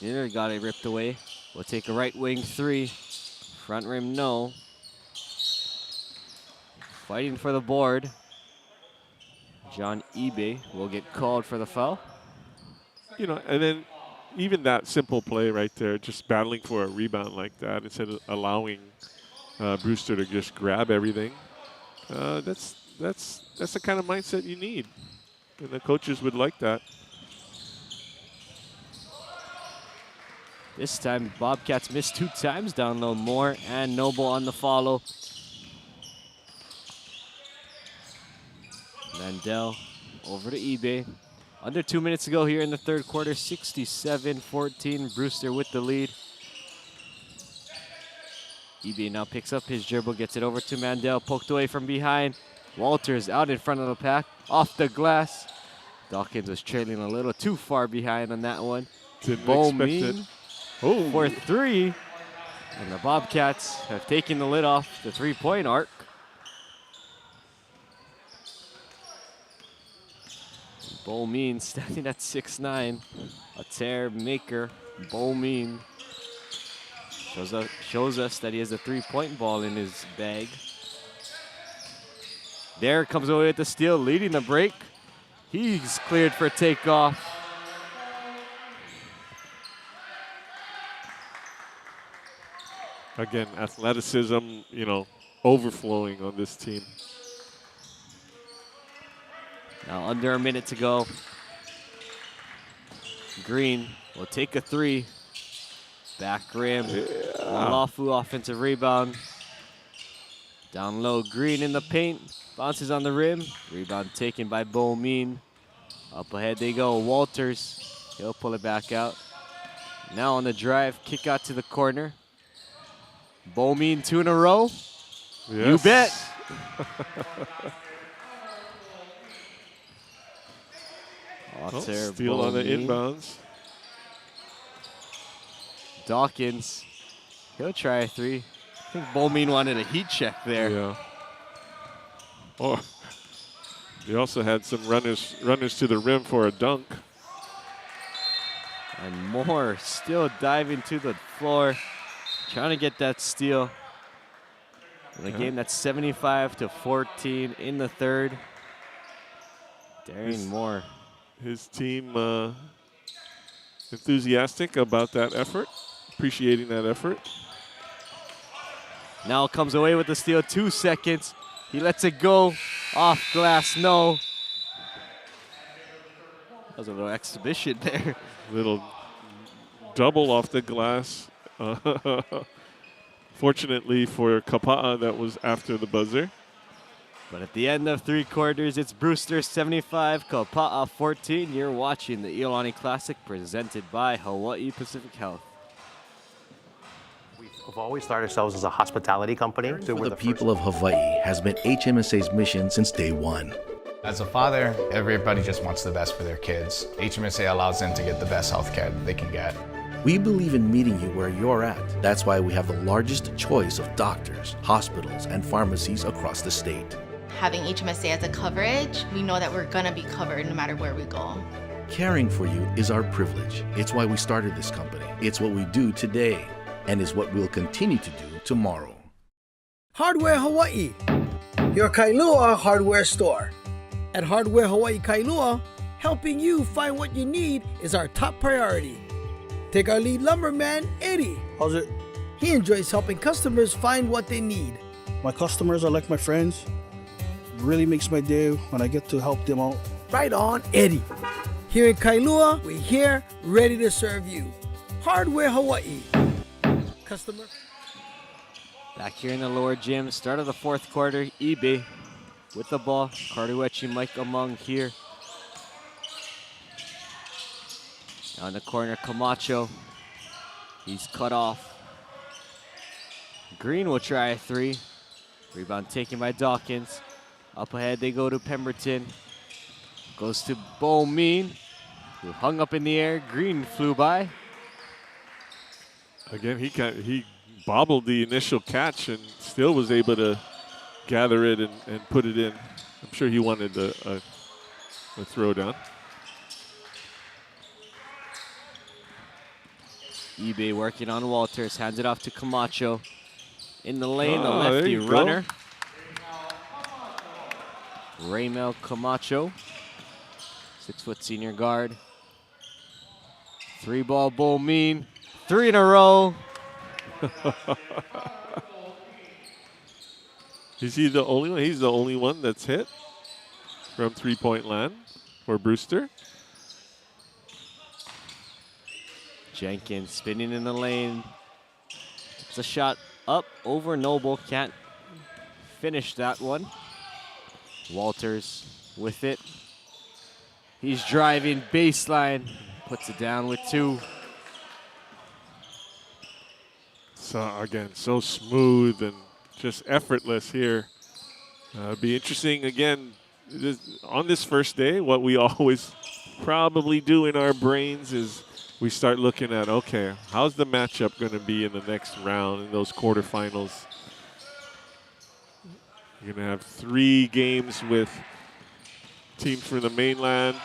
Neither got it ripped away. We'll take a right wing three. Front rim, no. Fighting for the board. John Ebe will get called for the foul. You know, and then even that simple play right there, just battling for a rebound like that instead of allowing Brewster to just grab everything. That's the kind of mindset you need, and the coaches would like that. This time, Bobcats missed 2 times down low. Moore and Noble on the follow. Mandel over to eBay. Under 2 minutes to go here in the third quarter. 67-14. Brewster with the lead. eBay now picks up his dribble, gets it over to Mandel. Poked away from behind. Walters out in front of the pack. Off the glass. Dawkins was trailing a little too far behind on that one. Didn't expect it. Oh. For 3. And the Bobcats have taken the lid off the three-point arc. Bolmin standing at 6'9", a tear maker. Bolmin shows us that he has a three-point ball in his bag. There comes away with the steal, leading the break. He's cleared for takeoff. Again, athleticism, you know, overflowing on this team. Now under a minute to go. Green will take a 3. Back rim. Lafu offensive rebound. Down low, Green in the paint. Bounces on the rim. Rebound taken by Bolmin. Up ahead they go. Walters. He'll pull it back out. Now on the drive, kick out to the corner. Bolmin 2 in a row. Yes. You bet. Steal on the inbounds. Dawkins, he'll try a 3. I think Bolmin wanted a heat check there. Yeah. Oh, they also had some runners to the rim for a dunk. Moore still diving to the floor, trying to get that steal. In a game that's 75-14 in the third. Darian Moore. His team enthusiastic about that effort, appreciating that effort. Now comes away with the steal, 2 seconds. He lets it go, off glass, no. That was a little exhibition there. Little double off the glass. Fortunately for Kapa, that was after the buzzer. But at the end of 3 quarters, it's Brewster 75, Kapa'a 14. You're watching the Iolani Classic presented by Hawaii Pacific Health. We've always started ourselves as a hospitality company. For the people of Hawaii has been HMSA's mission since day one. As a father, everybody just wants the best for their kids. HMSA allows them to get the best health care that they can get. We believe in meeting you where you're at. That's why we have the largest choice of doctors, hospitals, and pharmacies across the state. Having HMSA as a coverage, we know that we're gonna be covered no matter where we go. Caring for you is our privilege. It's why we started this company. It's what we do today, and is what we'll continue to do tomorrow. Hardware Hawaii, your Kailua hardware store. At Hardware Hawaii Kailua, helping you find what you need is our top priority. Take our lead lumberman, Eddie. How's it? He enjoys helping customers find what they need. My customers are like my friends. It really makes my day when I get to help them out. Right on, Eddie. Here in Kailua, we're here, ready to serve you. Hardware Hawaii. Customer. Back here in the lower gym, start of the 4th quarter, eBay with the ball. Carduechi Mike Among here. Now in the corner, Camacho. He's cut off. Green will try a 3. Rebound taken by Dawkins. Up ahead they go to Pemberton. Goes to Bo Mean, who hung up in the air. Green flew by. Again, he bobbled the initial catch and still was able to gather it and put it in. I'm sure he wanted a throw down. eBay working on Walters, hands it off to Camacho. In the lane, the Oh, lefty there you runner. Raymel Camacho, 6-foot senior guard. 3-ball Bull Mean, 3 in a row. Is he the only one? He's the only one that's hit from 3-point land for Brewster. Jenkins spinning in the lane. It's a shot up over Noble. Can't finish that one. Walters with it. He's driving baseline. Puts it down with 2. So again, so smooth and just effortless here. Be interesting again on this first day. What we always probably do in our brains is we start looking at, okay, how's the matchup going to be in the next round in those quarterfinals? You're going to have 3 games with teams from the mainland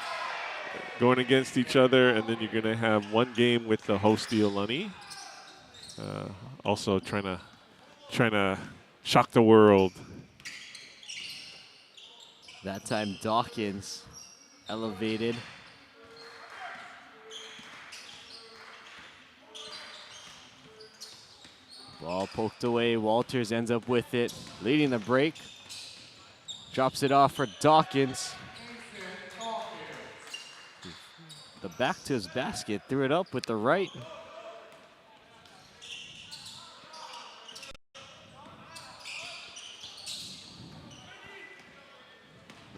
going against each other, and then you're going to have 1 game with the host Iolani. Also trying to shock the world. That time Dawkins elevated. Ball poked away. Walters ends up with it, leading the break. Drops it off for Dawkins. The back to his basket, threw it up with the right.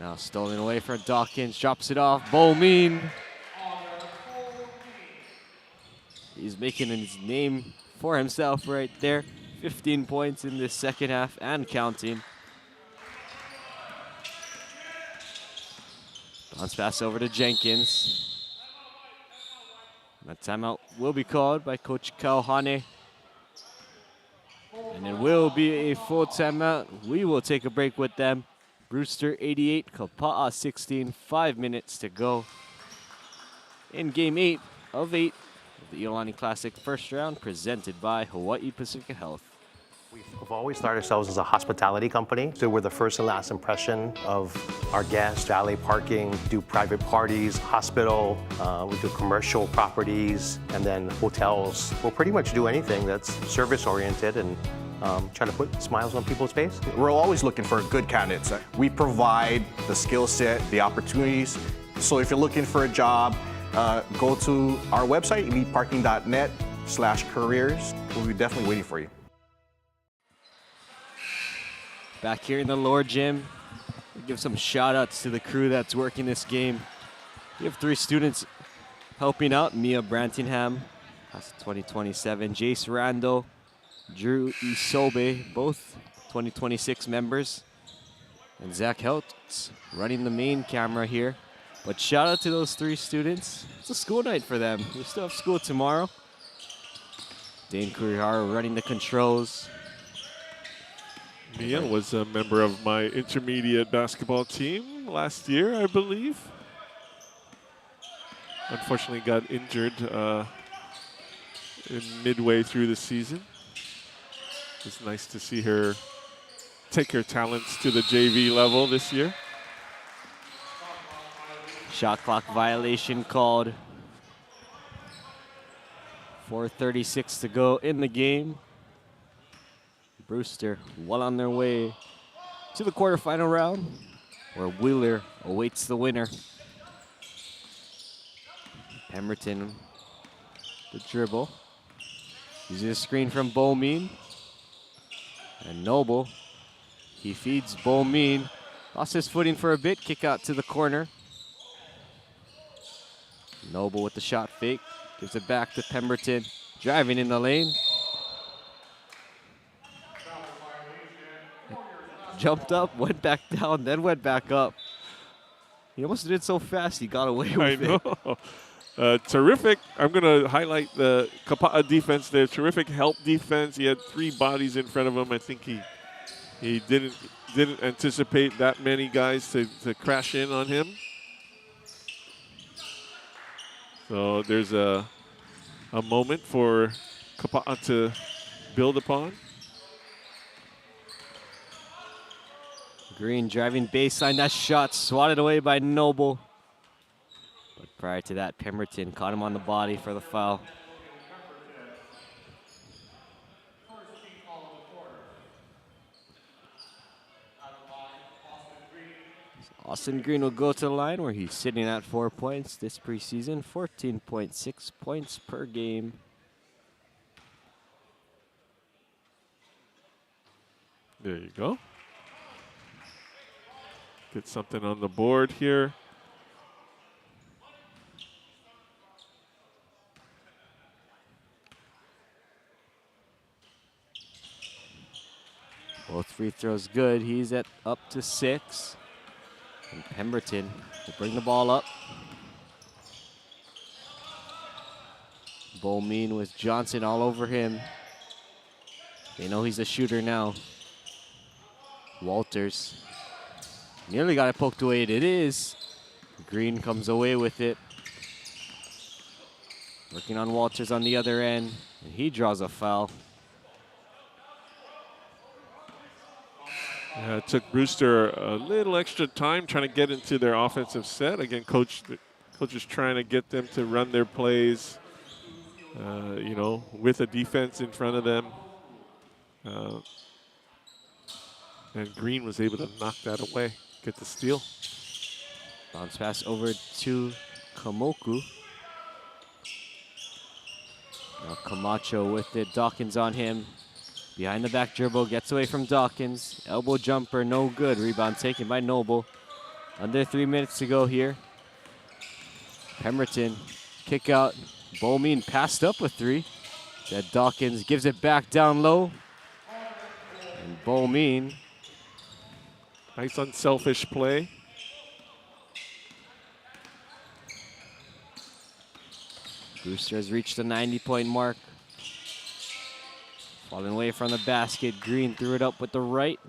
Now stolen away for Dawkins, drops it off. Bo Mean. He's making his name for himself right there. 15 points in this second half and counting. Bounce pass over to Jenkins. That timeout will be called by Coach Kauhane. And it will be a full timeout. We will take a break with them. Brewster 88, Kapa'a 16, 5 minutes to go in game 8 of 8 the Iolani Classic first round presented by Hawaii Pacific Health. We've always started ourselves as a hospitality company, so we're the first and last impression of our guests, valet parking, do private parties, hospital, we do commercial properties, and then hotels. We'll pretty much do anything that's service-oriented and try to put smiles on people's face. We're always looking for good candidates. We provide the skill set, the opportunities. So if you're looking for a job, go to our website, eliteparking.net/careers. We'll be definitely waiting for you. Back here in the lower gym, we'll give some shout outs to the crew that's working this game. We have 3 students helping out: Mia Brantingham, class of 2027, Jace Randall, Drew Isobe, both 2026 members, and Zach Heltz running the main camera here. But shout out to those 3 students. It's a school night for them. We still have school tomorrow. Dane Kurihara running the controls. Mia was a member of my intermediate basketball team last year, I believe. Unfortunately got injured midway through the season. It's nice to see her take her talents to the JV level this year. Shot clock violation called. 4:36 to go in the game. Brewster well on their way to the quarterfinal round, where Wheeler awaits the winner. Pemberton, the dribble. Using a screen from Bomeen. And Noble, he feeds Bomeen. Lost his footing for a bit, kick out to the corner. Noble with the shot fake, gives it back to Pemberton, driving in the lane. Jumped up, went back down, then went back up. He almost did it so fast he got away with it. I know. Terrific. I'm going to highlight the Kapa defense there. Terrific help defense. He had 3 bodies in front of him. I think he didn't anticipate that many guys to crash in on him. So there's a moment for Kapa to build upon. Green driving baseline, that shot swatted away by Noble. But prior to that, Pemberton caught him on the body for the foul. So Austin Green will go to the line where he's sitting at 4 points this preseason, 14.6 points per game. There you go. Get something on the board here. Both free throws good. He's at up to 6. And Pemberton will bring the ball up. Bomeen with Johnson all over him. They know he's a shooter now. Walters. Nearly got it poked away. It is. Green comes away with it. Working on Walters on the other end. And he draws a foul. Yeah, it took Brewster a little extra time trying to get into their offensive set. Again, coach is trying to get them to run their plays, you know, with a defense in front of them. And Green was able to knock that away, get the steal. Bounce pass over to Kamoku. Now Camacho with it. Dawkins on him. Behind the back dribble, gets away from Dawkins. Elbow jumper, no good. Rebound taken by Noble. Under 3 minutes to go here. Pemberton, kick out. Bomeen passed up with 3. That Dawkins gives it back down low. And Bomeen. Nice unselfish play. Brewster has reached the 90-point mark. Falling away from the basket. Green threw it up with the right.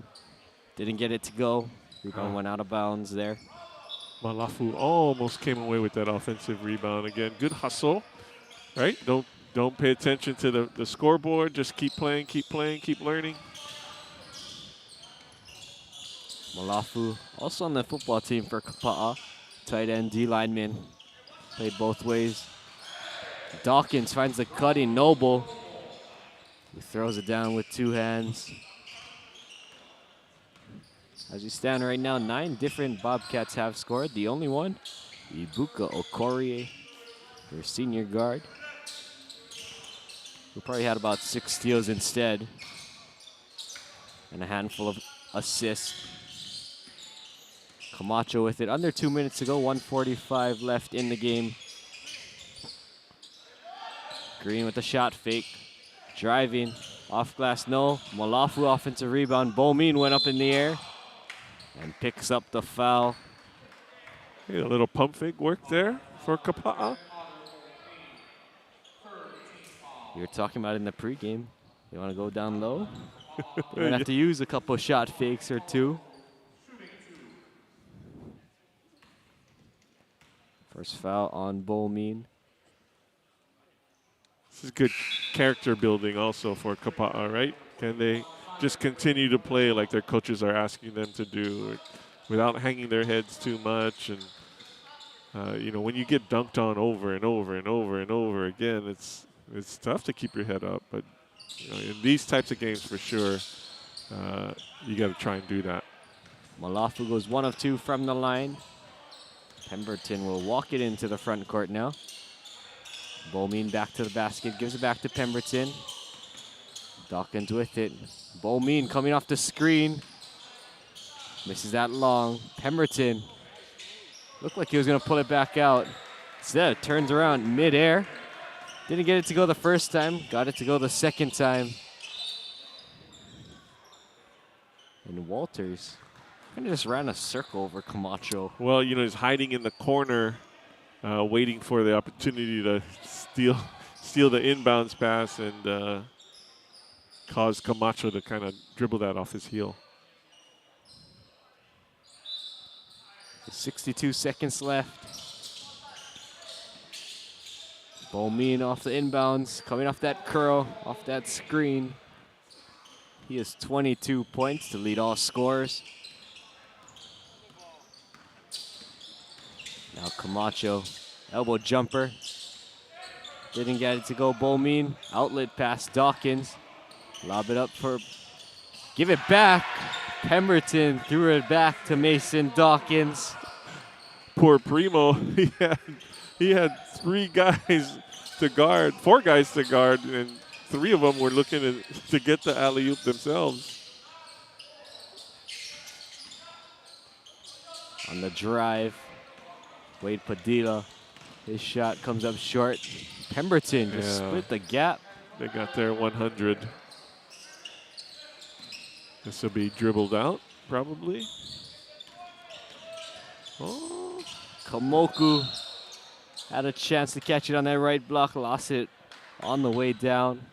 Didn't get it to go. Rebound went out of bounds there. Malafu almost came away with that offensive rebound again. Good hustle. right? Don't pay attention to the scoreboard. Just keep playing, keep learning. Malafu, also on the football team for Kapa'a. Tight end, D lineman. Played both ways. Dawkins finds the cutting Noble, who throws it down with 2 hands. As we stand right now, 9 different Bobcats have scored. The only one, Ibuka Okorie, their senior guard, who probably had about 6 steals instead and a handful of assists. Camacho with it under 2 minutes to go, 1:45 left in the game. Green with the shot fake, driving, off glass, no. Malafu offensive rebound. Bomin went up in the air and picks up the foul. Hey, a little pump fake work there for Kapa'a. You were talking about in the pregame. You want to go down low? You're going to have to use a couple shot fakes or 2. First foul on Bomin. This is good character building also for Kapa'a, right? Can they just continue to play like their coaches are asking them to do, without hanging their heads too much? And you know, when you get dunked on over and over and over and over again, it's tough to keep your head up. But you know, in these types of games, for sure, you got to try and do that. Malafu goes 1 of 2 from the line. Pemberton will walk it into the front court now. Bomin back to the basket, gives it back to Pemberton. Dawkins with it. Bomin coming off the screen. Misses that long. Pemberton looked like he was going to pull it back out. Instead, it turns around midair. Didn't get it to go the first time, got it to go the second time. And Walters kind of just ran a circle over Camacho. Well, you know, he's hiding in the corner, waiting for the opportunity to steal the inbounds pass and cause Camacho to kind of dribble that off his heel. 62 seconds left. Bomin off the inbounds, coming off that curl, off that screen. He has 22 points to lead all scorers. Now Camacho, elbow jumper. Didn't get it to go. Bomin, outlet pass, Dawkins. Lob it up for, give it back. Pemberton threw it back to Mason Dawkins. Poor Primo, he had 3 guys to guard, 4 guys to guard, and 3 of them were looking to get the alley-oop themselves. On the drive, Wade Padilla, his shot comes up short. Pemberton just split the gap. They got their 100. This will be dribbled out, probably. Oh. Kamoku had a chance to catch it on that right block, lost it on the way down.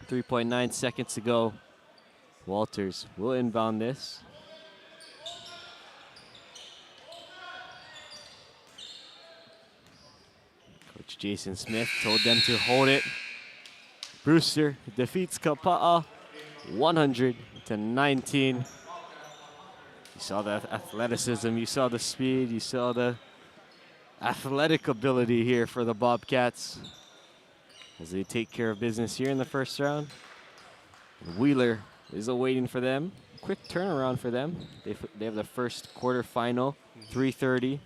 3.9 seconds to go. Walters will inbound this. Coach Jason Smith told them to hold it. Brewster defeats Kapa'a 100-19. You saw the athleticism, you saw the speed, you saw the athletic ability here for the Bobcats as they take care of business here in the first round. Wheeler is awaiting for them. Quick turnaround for them. They have the first quarterfinal, 3:30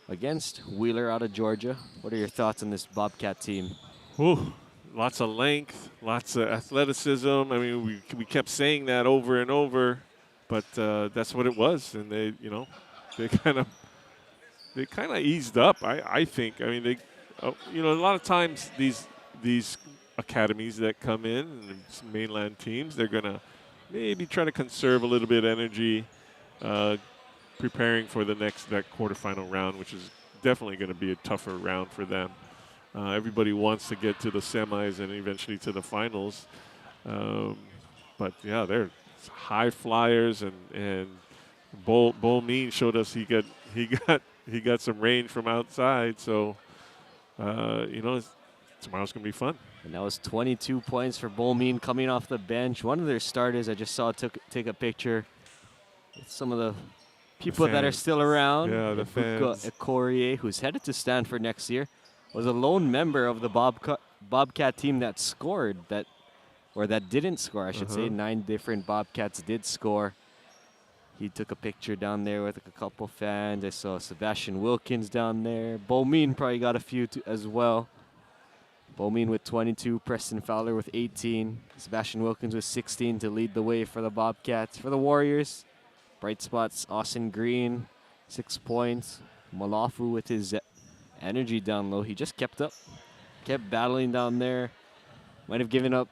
against Wheeler out of Georgia. What are your thoughts on this Bobcat team? Ooh, lots of length, lots of athleticism. I mean, we kept saying that over and over, but that's what it was. And they, you know, they kind of eased up. I think. I mean, they, you know, a lot of times these academies that come in, and mainland teams, they're gonna maybe try to conserve a little bit of energy, preparing for that quarterfinal round, which is definitely going to be a tougher round for them. Everybody wants to get to the semis and eventually to the finals, but yeah, they're high flyers, and Bomin showed us he got some range from outside. So tomorrow's going to be fun. And that was 22 points for Bolmin coming off the bench. One of their starters I just saw take a picture with some of the people that are still around. Yeah, the fans. Ekorie, who's headed to Stanford next year, was a lone member of the Bobcat team that scored, that didn't score, I should say. 9 different Bobcats did score. He took a picture down there with a couple fans. I saw Sebastian Wilkins down there. Bolmin probably got a few as well. Bolmin with 22, Preston Fowler with 18, Sebastian Wilkins with 16 to lead the way for the Bobcats. For the Warriors, bright spots, Austin Green, 6 points. Malafu with his energy down low. He just kept battling down there. Might have given up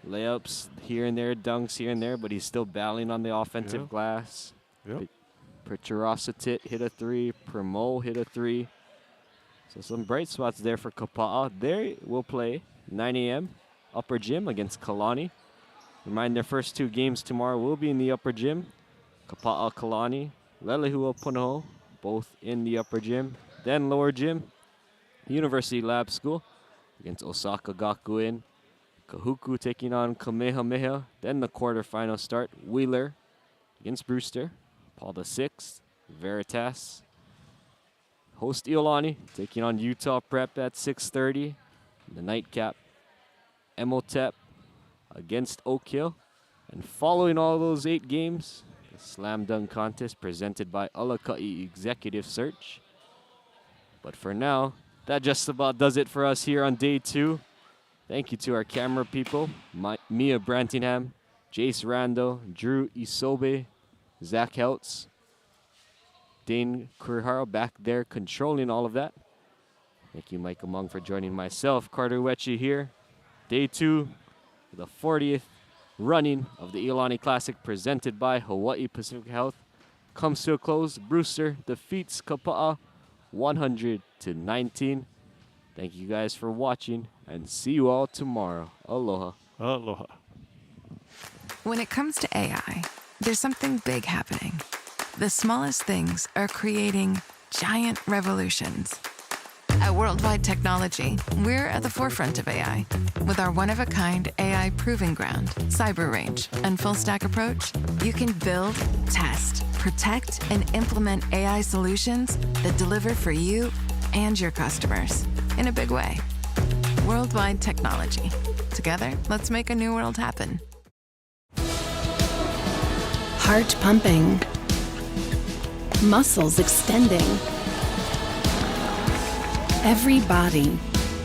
layups here and there, dunks here and there, but he's still battling on the offensive glass. Yep. Percherasatit hit a 3, Primo hit a 3. So some bright spots there for Kapa. They will play 9 a.m. Upper Gym against Kalani. Remind their first 2 games tomorrow will be in the Upper Gym. Kapa Kalani, Leilehua Punahou, both in the Upper Gym. Then Lower Gym, University Lab School against Osaka Gakuin. Kahuku taking on Kamehameha. Then the quarterfinal start, Wheeler against Brewster. Paul VI, Veritas. Host Iolani taking on Utah Prep at 6:30. The nightcap, Imhotep against Oak Hill. And following all those 8 games, the slam dunk contest presented by Alakai Executive Search. But for now, that just about does it for us here on day 2. Thank you to our camera people, Mia Brantingham, Jace Rando, Drew Isobe, Zach Heltz, Dane Kurihara back there controlling all of that. Thank you, Mike Among, for joining myself, Carter Wechi here. Day 2, the 40th running of the Iolani Classic presented by Hawaii Pacific Health comes to a close. Brewster defeats Kapa'a 100-19. Thank you guys for watching, and see you all tomorrow. Aloha. Aloha. When it comes to AI, there's something big happening. The smallest things are creating giant revolutions. At Worldwide Technology, we're at the forefront of AI. With our one-of-a-kind AI Proving Ground, Cyber Range, and full-stack approach, you can build, test, protect, and implement AI solutions that deliver for you and your customers in a big way. Worldwide Technology. Together, let's make a new world happen. Heart pumping. Muscles extending. Every body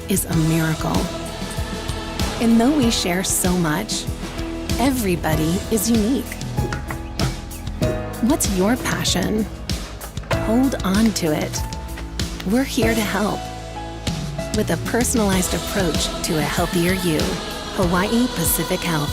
is a miracle. And though we share so much, everybody is unique. What's your passion? Hold on to it. We're here to help with a personalized approach to a healthier you. Hawaii Pacific Health.